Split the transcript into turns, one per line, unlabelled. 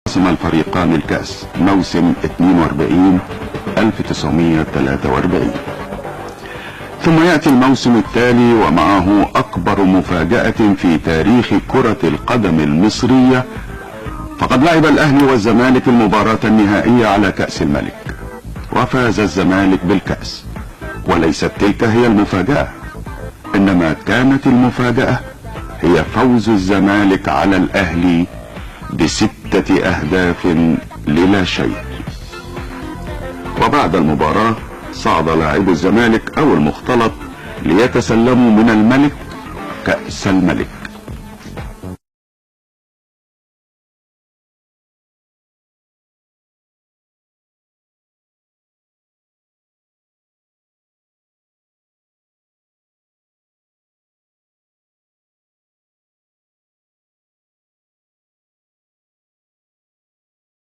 قسم الفريقان الكأس موسم 42-1943. ثم يأتي الموسم التالي ومعه أكبر مفاجأة في تاريخ كرة القدم المصرية، فقد لعب الأهلي والزمالك المباراة النهائية على كأس الملك، وفاز الزمالك بالكأس. وليست تلك هي المفاجأة، إنما كانت المفاجأة هي فوز الزمالك على الأهلي ب6 أهداف للا شيء. وبعد المباراة صعد لاعبو الزمالك أو المختلط ليتسلموا من الملك كأس الملك.